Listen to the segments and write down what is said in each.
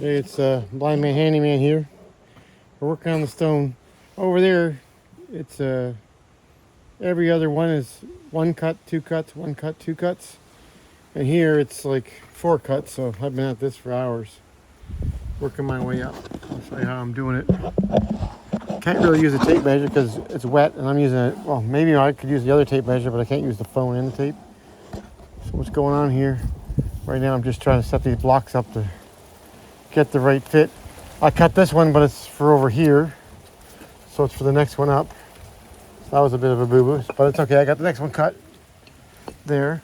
Hey, it's Blind Man Handyman here. We're working on the stone. Over there, it's every other one is one cut, two cuts, one cut, two cuts. And here it's like 4 cuts, so I've been at this for hours. Working my way up. I'll show you how I'm doing it. Can't really use a tape measure because it's wet and I'm using it. Well, maybe I could use the other tape measure, but I can't use the phone and the tape. So what's going on here? Right now I'm just trying to set these blocks up to get the right fit. I cut this one, but it's for over here, so it's for the next one up. That was a bit of a boo-boo, but it's okay. I got the next one cut there.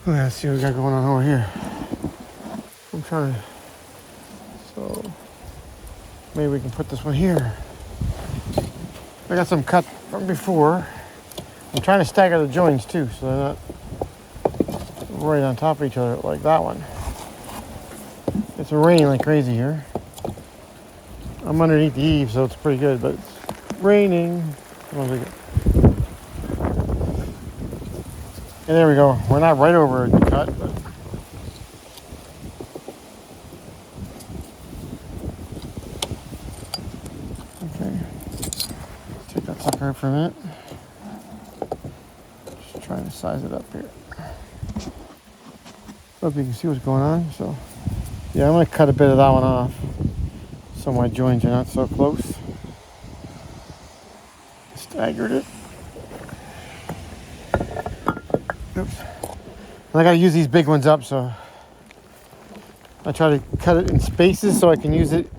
Let's see what we got going on over here. I'm trying to, so maybe we can put this one here. I got some cut from before. I'm trying to stagger the joints too, so they're not right on top of each other like that one. It's raining like crazy here. I'm underneath the eave, so it's pretty good, but it's raining. And there we go. We're not right over a cut, but okay. Let's take that sucker out for a minute. Just trying to size it up here. Hope you can see what's going on. So, yeah, I'm gonna cut a bit of that one off, so my joints are not so close. Staggered it. Oops. And I gotta use these big ones up, so I try to cut it in spaces so I can use it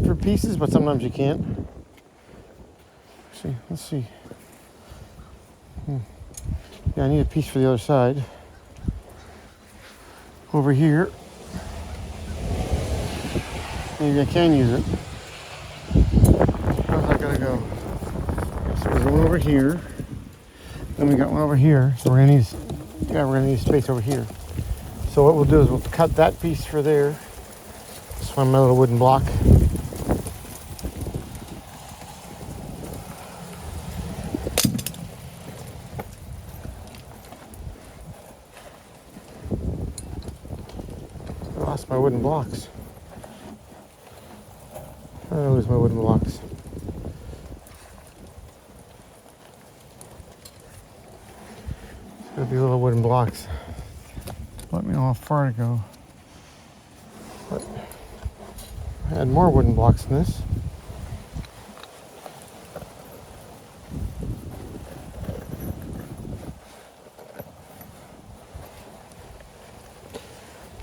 for pieces, but sometimes you can't. See, let's see. Yeah, I need a piece for the other side. Over here. Maybe I can use it. How's that gonna go? So there's one over here. Then we got one over here. So we're gonna need space over here. So what we'll do is we'll cut that piece for there. Just find my little wooden block. I lost my wooden blocks. I don't lose my wooden blocks. There'll be little wooden blocks. Let me know how far to go. But I had more wooden blocks than this.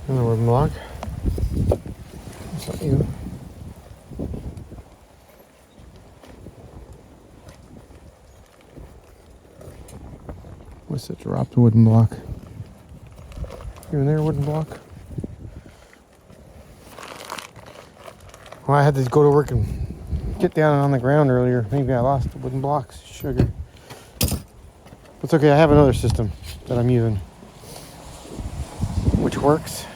Another wooden block. That's not you. What's it? Dropped a wooden block. Even there, a wooden block. Well, I had to go to work and get down on the ground earlier. Maybe I lost the wooden blocks. Sugar. It's okay. I have another system that I'm using, which works.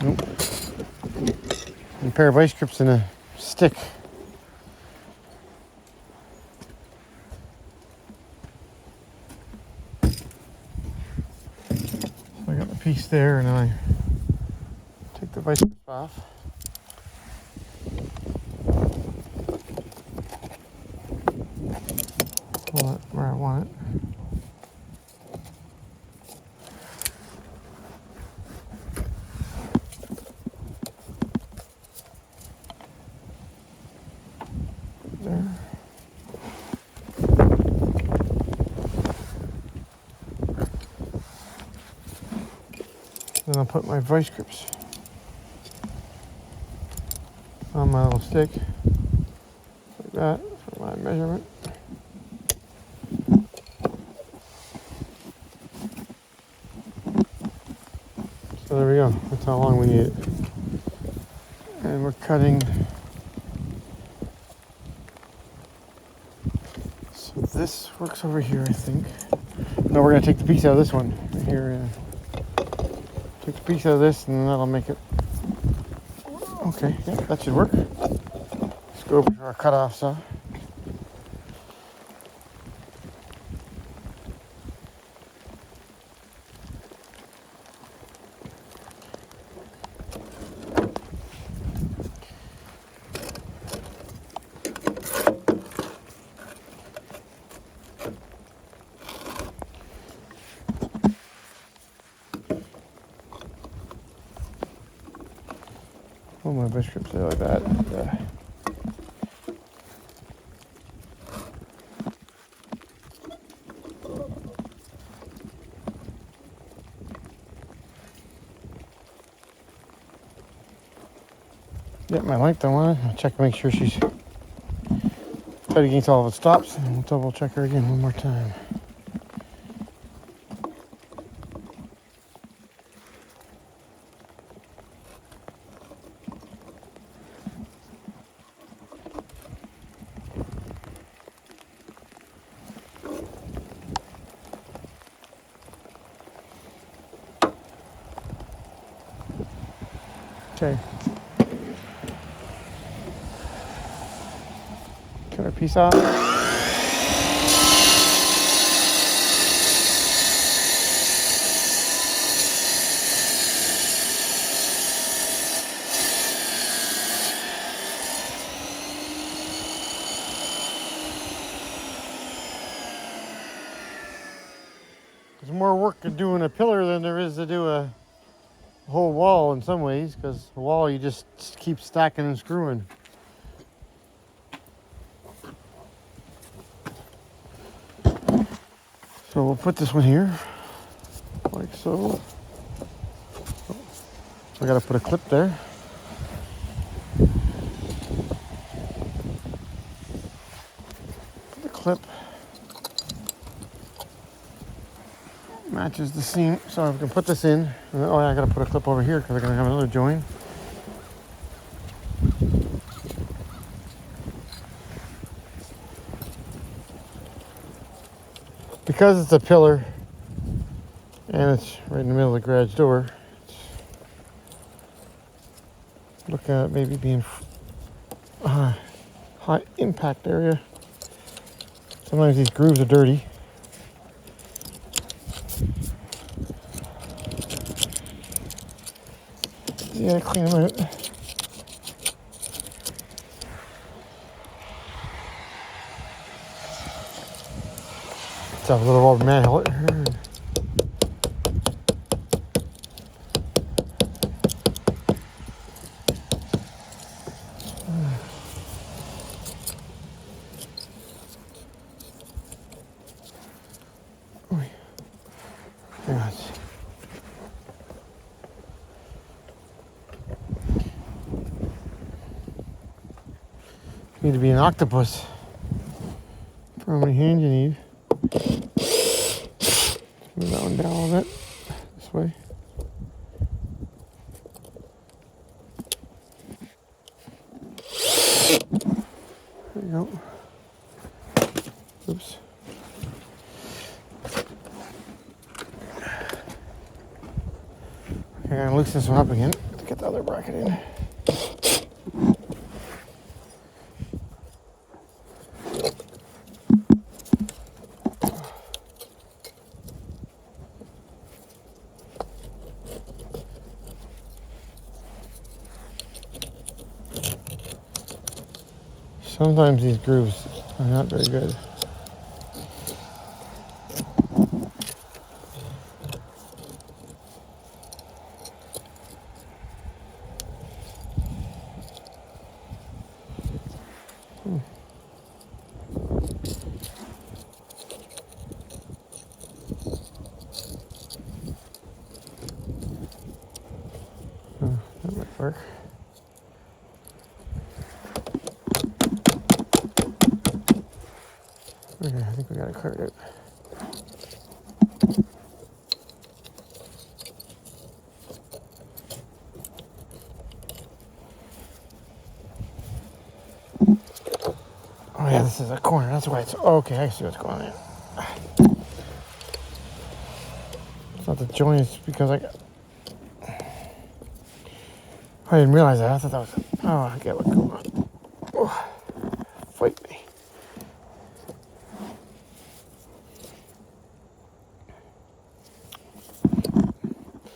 Nope. And a pair of vice grips and a stick. I got the piece there, and I take the vice grips off. Pull it where I want it. There. Then I'll put my vice grips on my little stick, like that, for my measurement. So there we go, that's how long we need it. And we're cutting, so this works over here, I think. No, we're gonna take the piece out of this one, right here. Take the piece out of this, and then that'll make it. Okay, yeah, that should work. Let's go over to our cutoff saw. pull my bush strips out like that. And, get my length on it. I'll check to make sure she's tight against all of the stops, and we'll double check her again one more time. Okay. Cut our piece off. There's more work to doing a pillar than there is to do a whole wall in some ways, because the wall you just keep stacking and screwing. So we'll put this one here, like so. I gotta put a clip there. Put the clip. Matches the seam, so we can put this in. Oh yeah, I gotta put a clip over here because I'm gonna have another join. Because it's a pillar and it's right in the middle of the garage door, look at it maybe being high impact area. Sometimes these grooves are dirty. Yeah, clean them out. Let's have a little rubber manhole here. Need to be an octopus. For how many hands you need. Move that one down a little bit. This way. There you go. Oops. Okay, I'm gonna loosen this one up again to get the other bracket in. Sometimes these grooves are not very good. That might work. Okay, I think we got it cleared out. Oh yeah, this is a corner. That's why it's okay. I see what's going on. It's not the joint. It's because I didn't realize that. I thought that was. Oh, I get what's going on. Oh, fight me.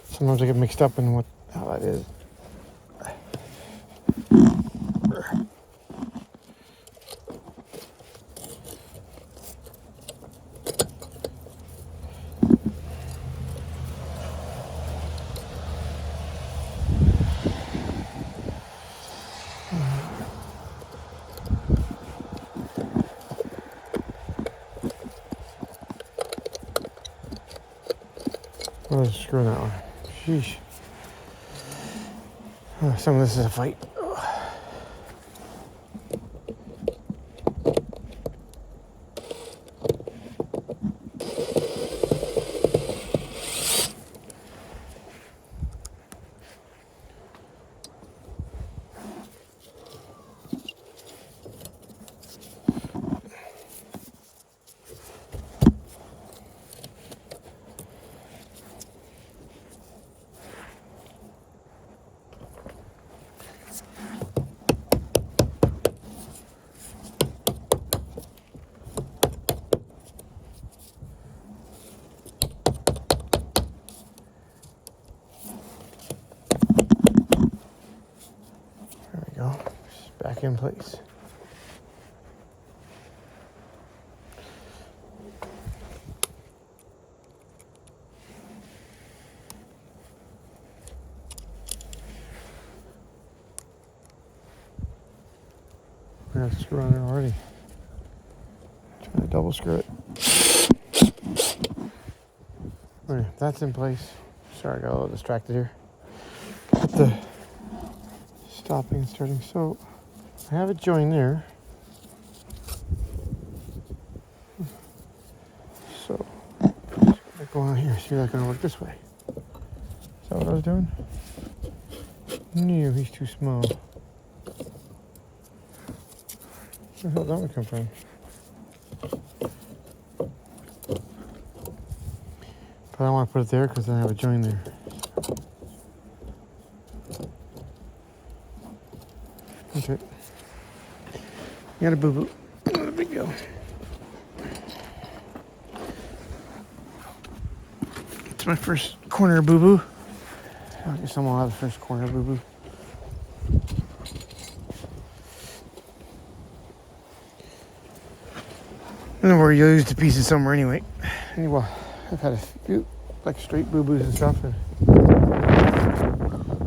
Sometimes I get mixed up in what the hell that is. Let's screw that one. Sheesh. Oh, some of this is a fight. There we go. Just back in place. I have to screw on it already. Trying to double screw it. Okay, that's in place. Sorry, I got a little distracted here. Put the stopping and starting. So I have it joined there. So I go on here. See, that's gonna work this way. Is that what I was doing? No, he's too small. Where the hell did that one come from? But I want to put it there because I have a join there. Okay. You got a boo-boo. Not a big deal. It's my first corner boo-boo. I guess someone will have the first corner boo-boo. And we're used to pieces somewhere anyway. Anyway, I've had a few like straight boo-boos and stuff. And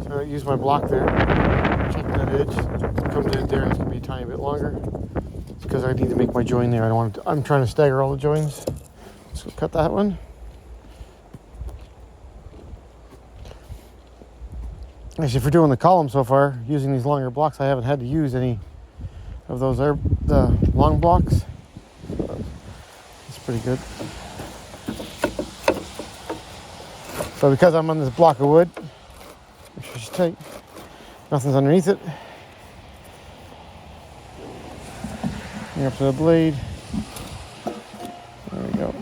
so I use my block there. Check that edge. It comes in there and it's gonna be a tiny bit longer. It's because I need to make my join there. I don't want to, I'm trying to stagger all the joins. So cut that one. Actually, for doing the column so far, using these longer blocks, I haven't had to use any of those the long blocks. It's pretty good. So because I'm on this block of wood, make sure it's tight. Nothing's underneath it. Bring up to the blade. There we go.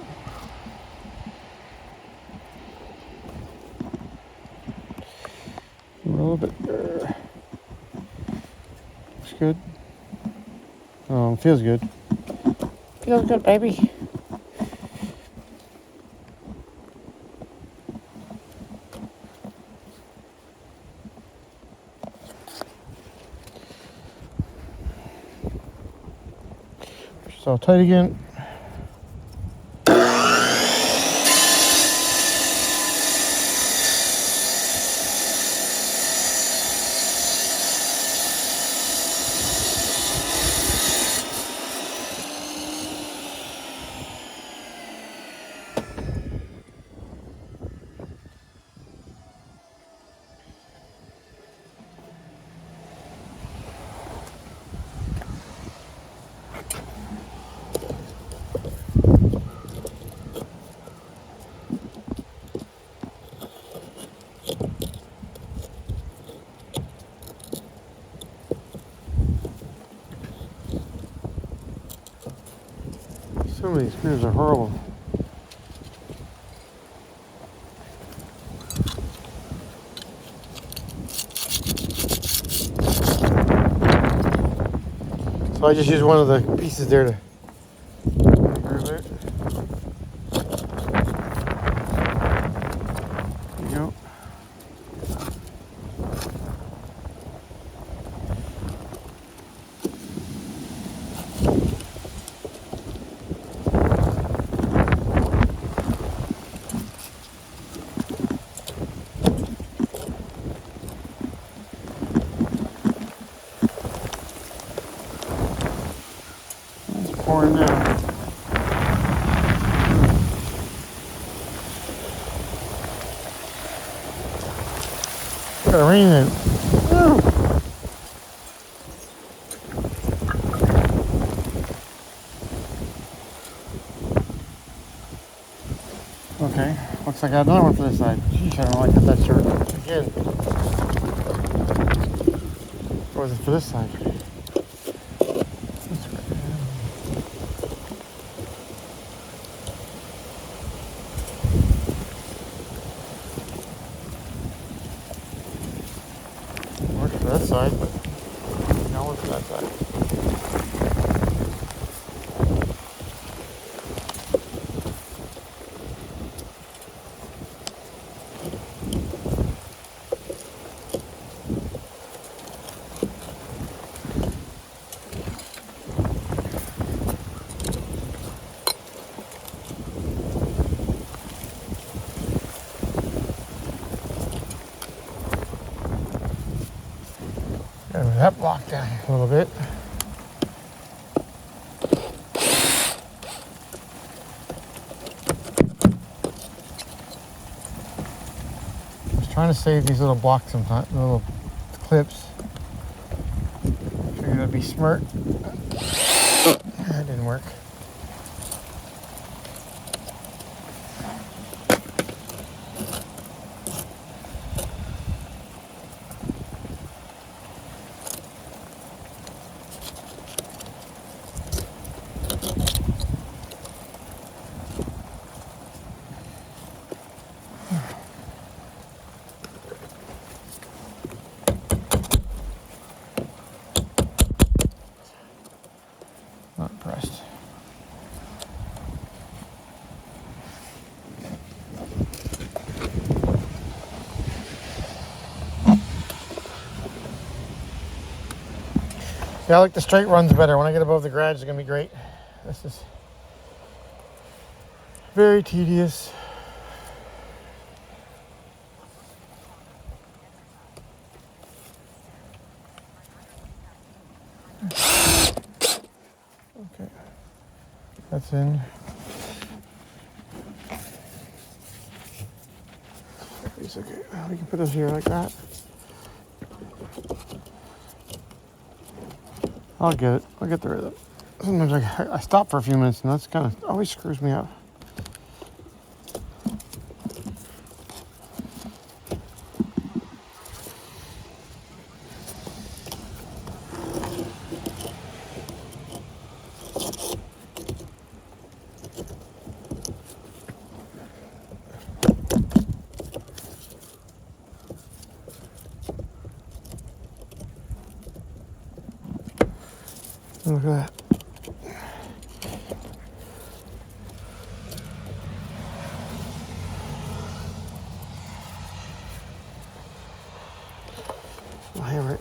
A little bit there. Looks good. Oh, feels good. Feels good, baby. It's all tight again. Some of these screws are horrible. So I just use one of the pieces there to remove it. There you go. Got rain in it. Okay, looks like I got another one for this side. Sheesh, I don't like that shirt. Again. Or was it for this side? Works for this side, but now look for that side. Got that block down here a little bit. Trying to save these little blocks sometimes, little clips. Figured that'd be smart. That didn't work. Not impressed. Yeah, I like the straight runs better. When I get above the garage, it's gonna be great. This is very tedious. Okay, that's in. It's okay. We can put this here like that. I'll get it. I'll get the rhythm. Sometimes I stop for a few minutes, and that's kind of always screws me up. Look at that. I'll hammer it.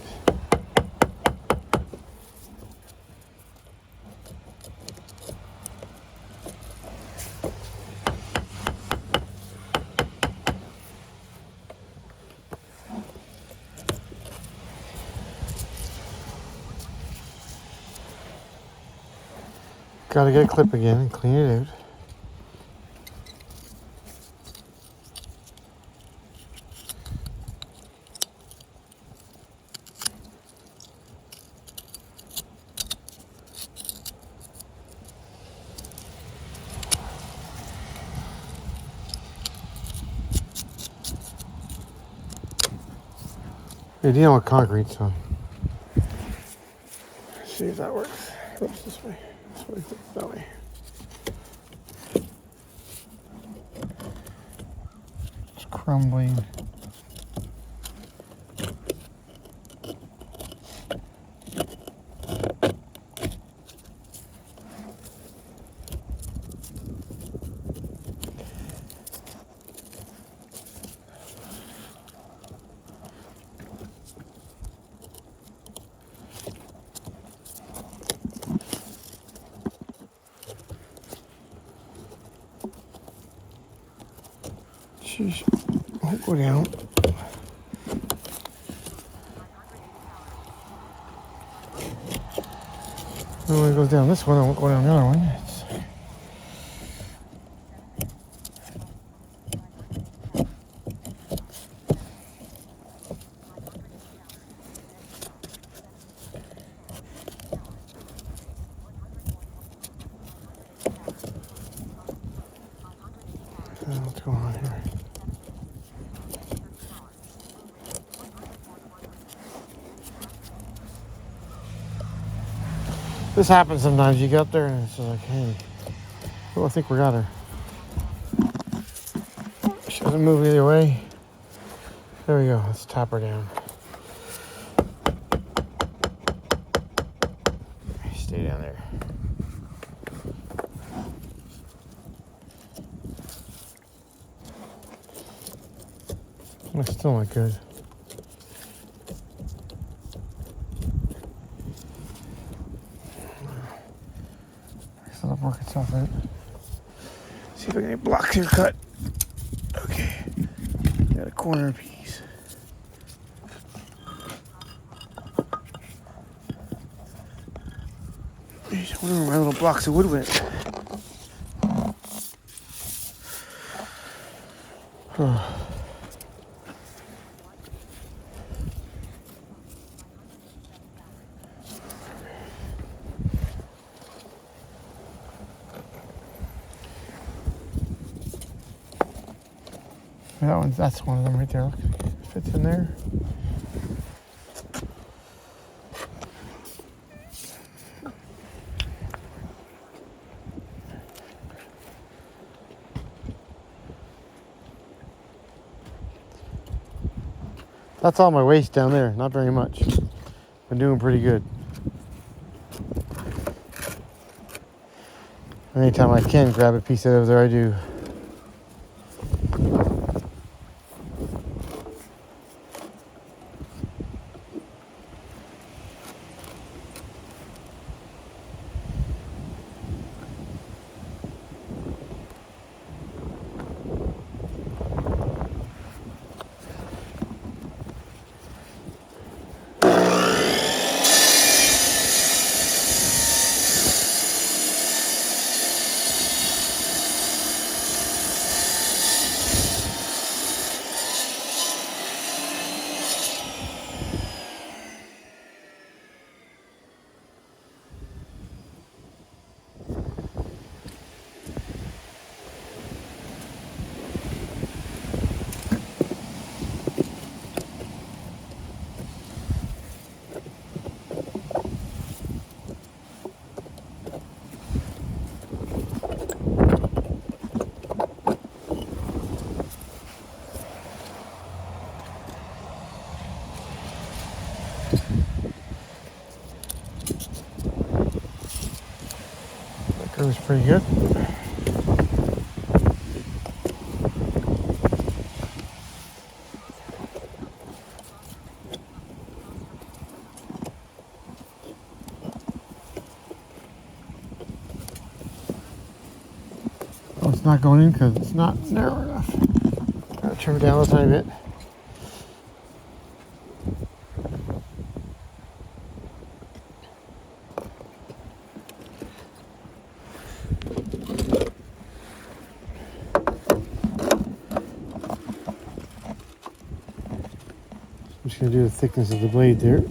Gotta get a clip again and clean it out. You're dealing with concrete, so let's see if that works. Oops, this way. This way, that way. It's crumbling. Sheesh. Won't go down. When it goes down this one, it won't go down the other one. This happens sometimes. You get up there and it's just like, hey, well, I think we got her. She doesn't move either way. There we go. Let's tap her down. Stay down there. That's still not good. It'll work itself out. See if I get any blocks here cut. Okay. Got a corner piece. I wonder where my little blocks of wood went. That's one of them right there. Look, it fits in there. That's all my waste down there. Not very much. Been doing pretty good. Anytime I can grab a piece out of there, I do. That was pretty good. Oh, it's not going in because it's not narrow enough. Gotta trim it down a tiny bit. I'm just going to do the thickness of the blade there.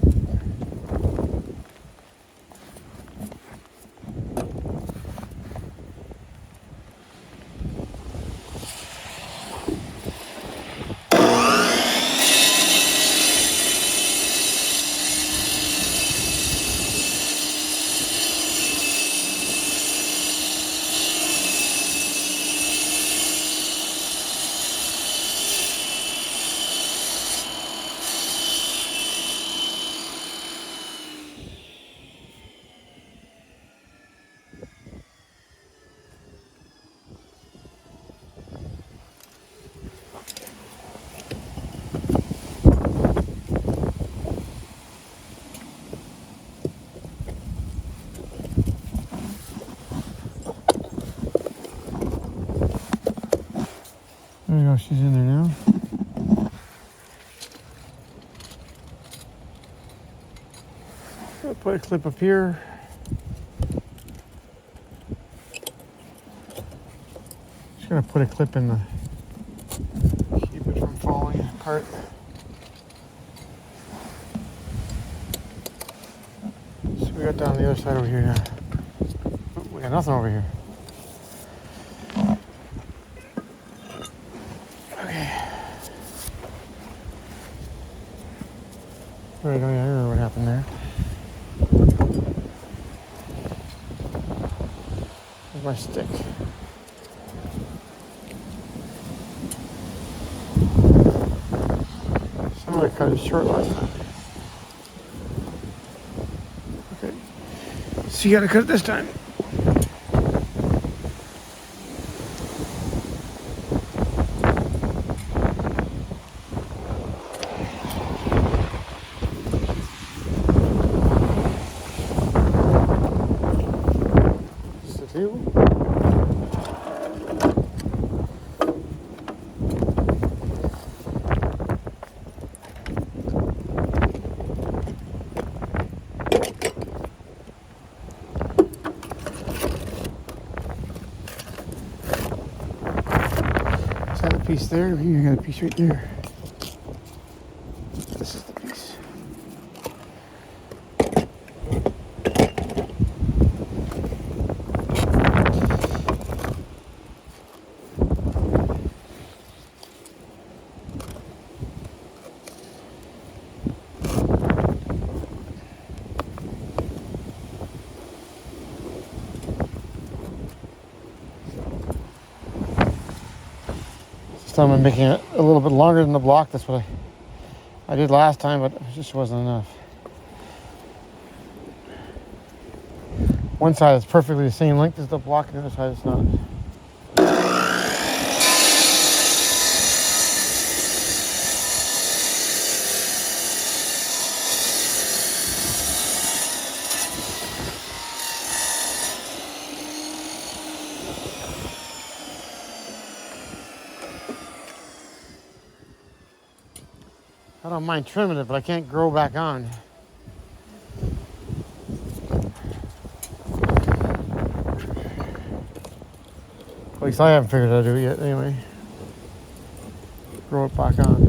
There we go, she's in there now. I'll put a clip up here. Just gonna put a clip in the, keep it from falling apart. So we got down the other side over here now. Oh, we got nothing over here. Right, oh yeah, I remember what happened there. Where's my stick? Somebody cut it short last time. Okay. So you gotta cut it this time. Just a few. Got a piece there. Here, I got a piece right there. This is the piece. This time I'm making it a little bit longer than the block. That's what I did last time, but it just wasn't enough. One side is perfectly the same length as the block, and the other side is not. I don't mind trimming it, but I can't grow back on. At least I haven't figured out how to do it yet, anyway. Grow it back on.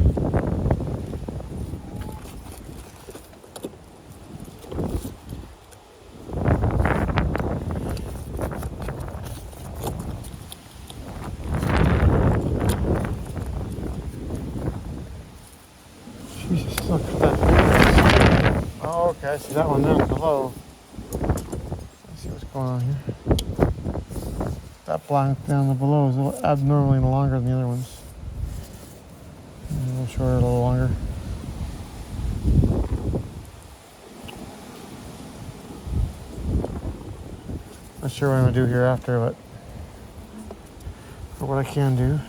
Jesus, look at that. Oh, okay, I see that one down below. Let's see what's going on here. That block down below is a little abnormally longer than the other ones. A little shorter, a little longer. Not sure what I'm going to do here after, but for what I can do.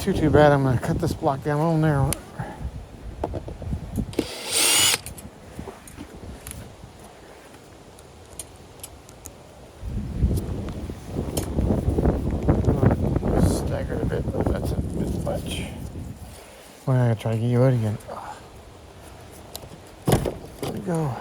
Too bad. I'm going to cut this block down a little narrow. Staggered a bit, but that's a bit much. Well, I'm going to try to get you out again. There we go.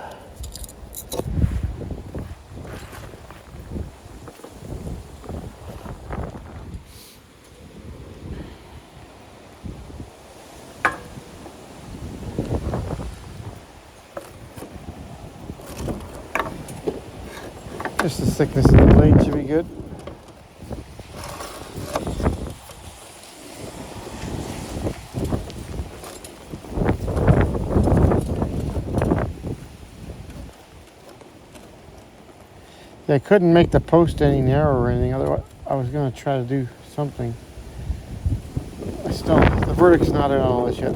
Just the thickness of the blade should be good. Yeah, I couldn't make the post any narrower or anything, otherwise I was going to try to do something. The verdict's not in all this yet.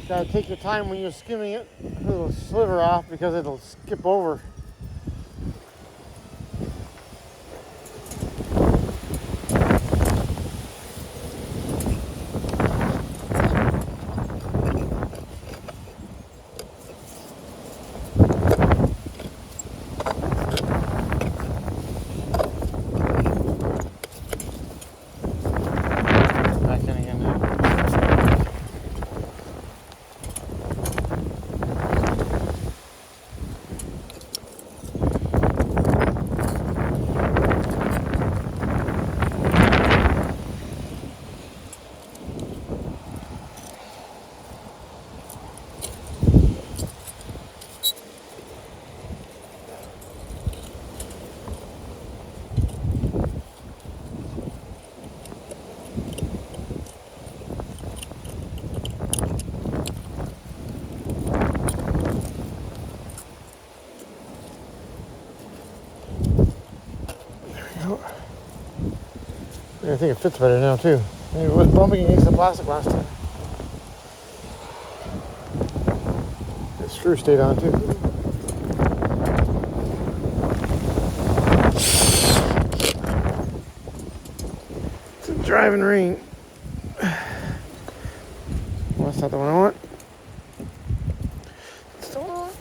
Gotta take your time when you're skimming it. A little sliver off because it'll skip over. I think it fits better now too. Maybe it was bumping against the plastic last time. The screw stayed on too. It's a driving rain. Well, that's not the one I want. It's the one I want.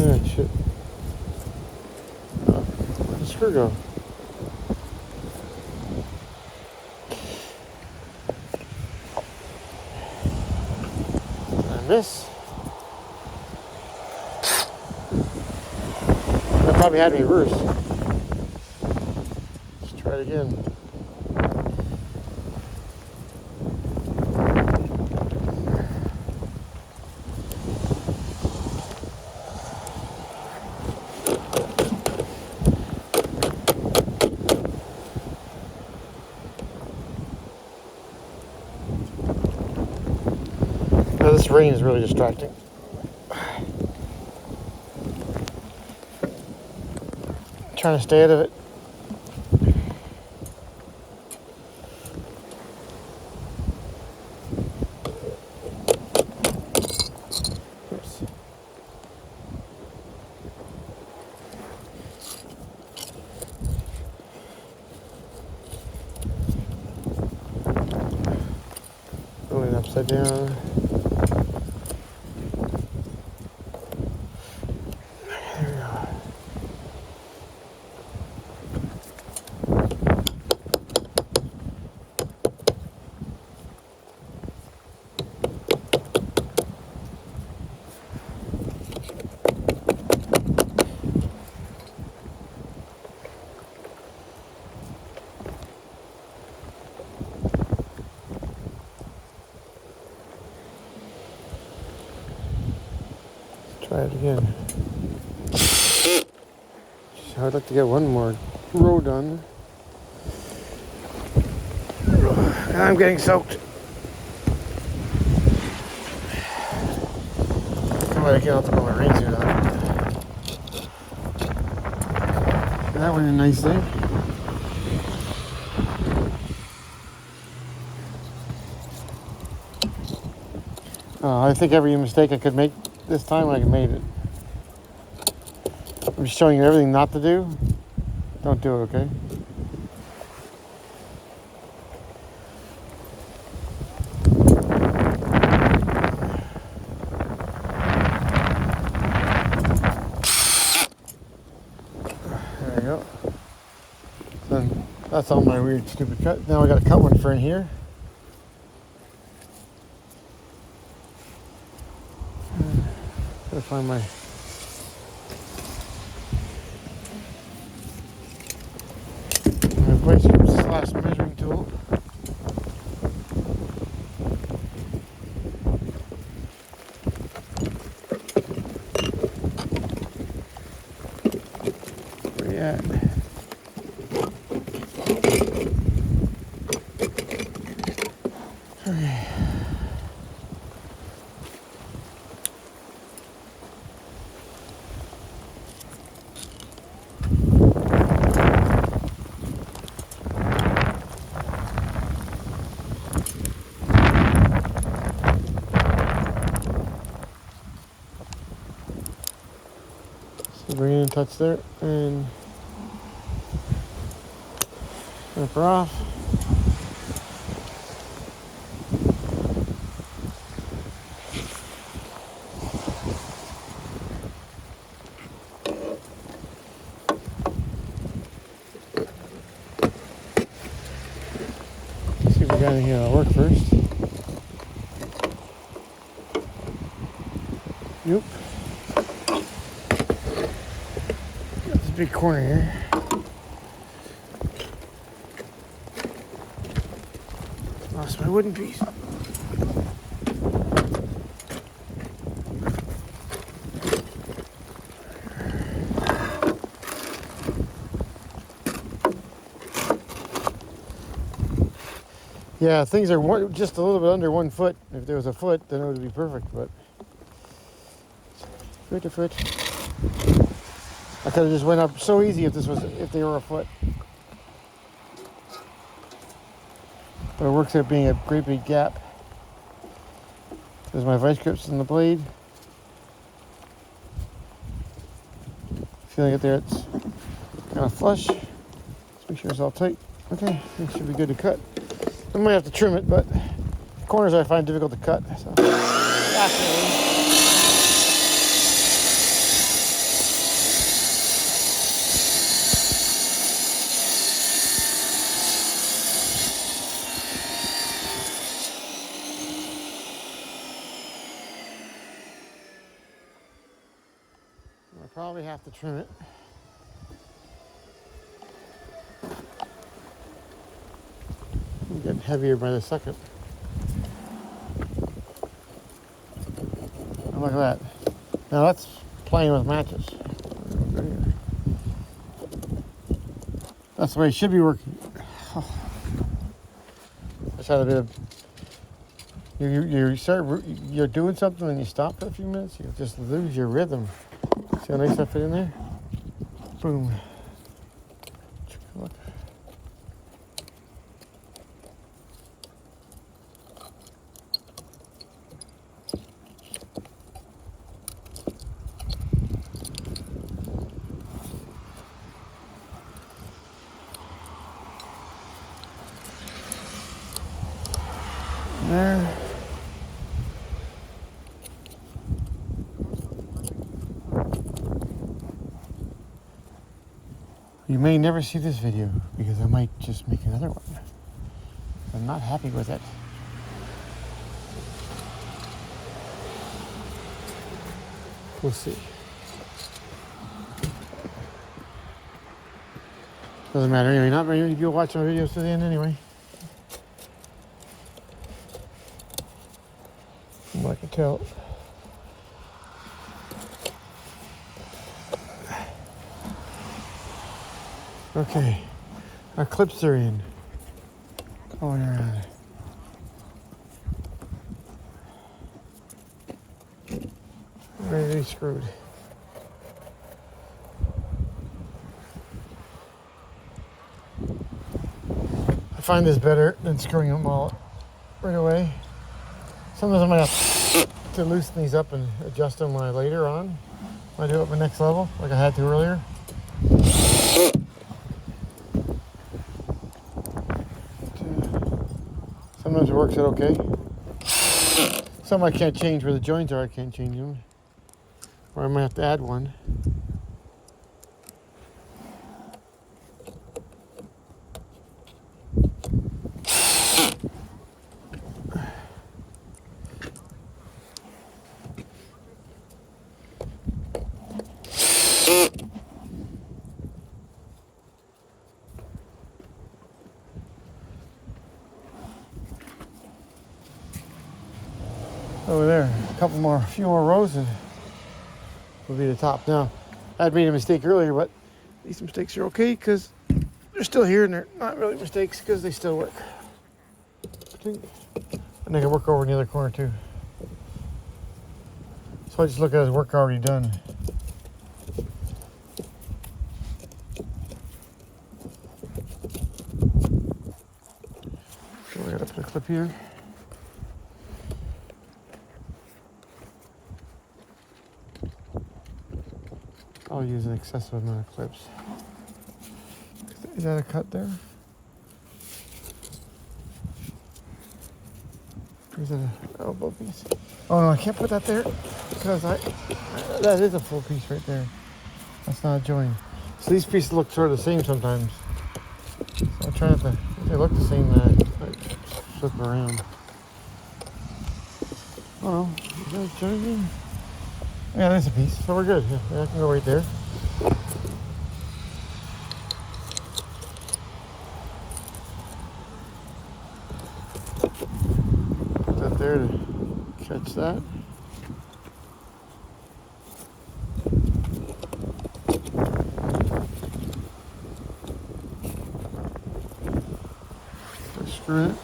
Ah, shit. Oh, where'd the screw go? Did I miss? That probably had me reversed. Let's try it again. Now this rain is really distracting. Trying to stay out of it. Oops. Going upside down. Try it again. I'd like to get one more row done. I'm getting soaked. Come on, I can't have to put my rain suit on. That went in nice day. I think every mistake I could make this time, I made it. I'm just showing you everything not to do. Don't do it, okay? There you go. Then that's all my weird, stupid cut. Now I got to cut one for in here. Gotta find my slash measuring tool. Where you at? Okay. Bring it in touch there and snip her off. Let's see if we got anything that'll work first. Nope. Got this big corner here. my wooden piece. Yeah, things are just a little bit under 1 foot. If there was a foot, then it would be perfect, but foot to foot. I could have just went up so easy if they were a foot. But it works out being a great big gap. There's my vice grips in the blade. Feeling it there, it's kind of flush. Let's make sure it's all tight. Okay, it should be good to cut. I might have to trim it, but corners I find difficult to cut. So. I'll probably have to trim it. I'm getting heavier by the second. And look at that. Now that's playing with matches. That's the way it should be working. I just had a bit of. You're doing something and you stop for a few minutes. You just lose your rhythm. See how nice that fit in there? Boom. Look. There. You may never see this video because I might just make another one. I'm not happy with it. We'll see. Doesn't matter anyway. Not very many people watch my videos to the end anyway. From what I can tell. Okay, our clips are in. Going around. Ready to be screwed. I find this better than screwing them all right away. Sometimes I might have to loosen these up and adjust them when I later on. When I do it at my next level, like I had to earlier. Sometimes it works out okay. Some I can't change where the joints are, I can't change them. Or I might have to add one. Over there, a few more rows and will be the top. Now, I'd made a mistake earlier, but these mistakes are okay because they're still here and they're not really mistakes because they still work. And I can work over in the other corner too. So I just look at his work already done. So I gotta put a clip here. I'll use an excessive amount of clips. Is that a cut there? Or is that an elbow piece? Oh no, I can't put that there because that is a full piece right there. That's not a joint. So these pieces look sort of the same sometimes. So I'm trying to, if they look the same, flip around. Oh no, is that a joint here? Yeah, there's a piece, so we're good. Yeah, I can go right there. there to catch that. Screw it.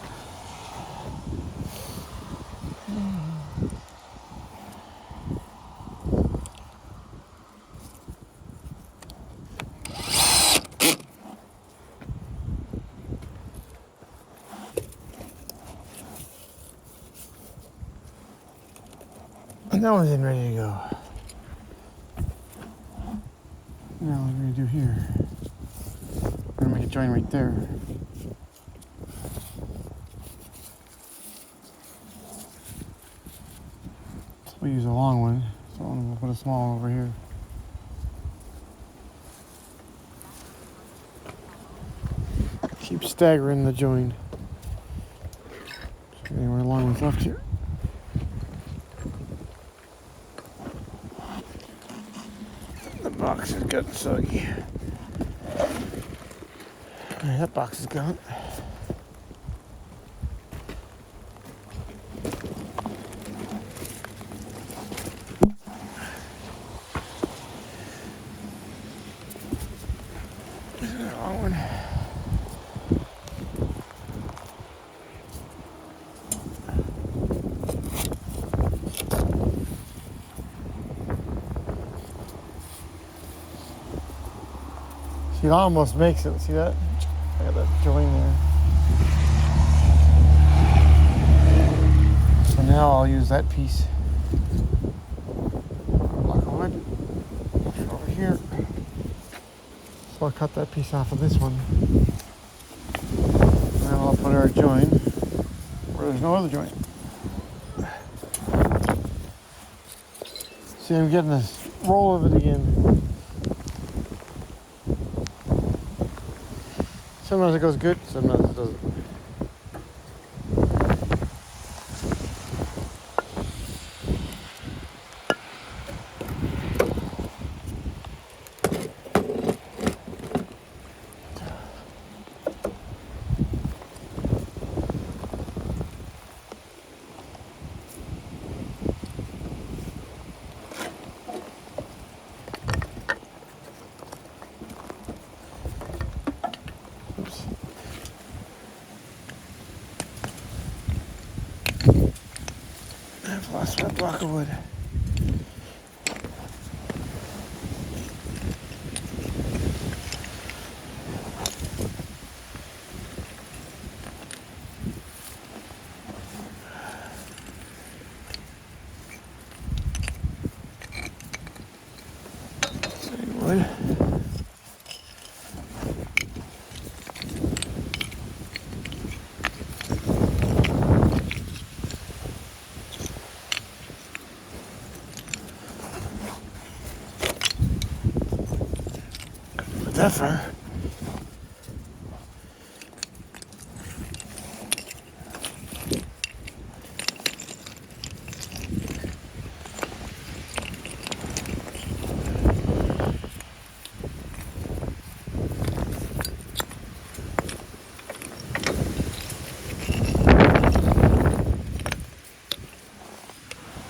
And that one's in ready to go. Now what are we going to do here? We're going to make a join right there. So we'll use a long one. So we'll put a small one over here. Keep staggering the join. So any more long ones left here. The box has gotten soggy. Alright, that box is gone. This is a long one. See, it almost makes it. See that? I got that join there. So now I'll use that piece. Block of wood. Over here. So I'll cut that piece off of this one. And then I'll put our join where there's no other joint. See, I'm getting this roll of it again. Sometimes it goes good, sometimes it doesn't. I've lost my block of wood. Same wood. That far.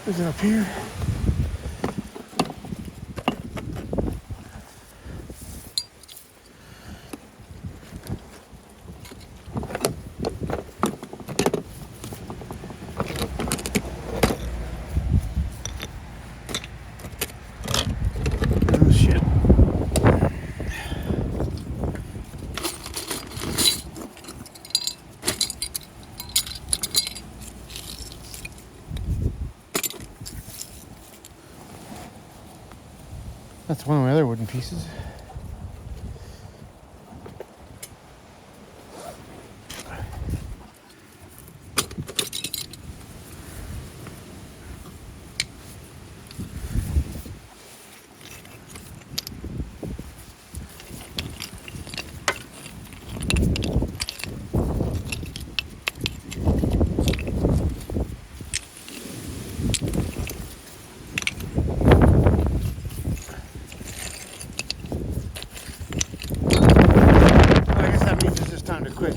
Is it up here? Oh shit. That's one of my other wooden pieces. Time to quit.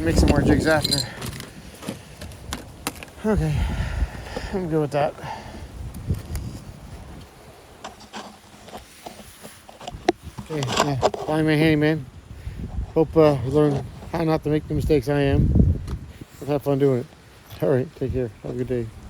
can make some more jigs after. Okay, I'm good with that. Okay, yeah, find my handyman. Hope you learn how not to make the mistakes I am. And have fun doing it. All right, take care. Have a good day.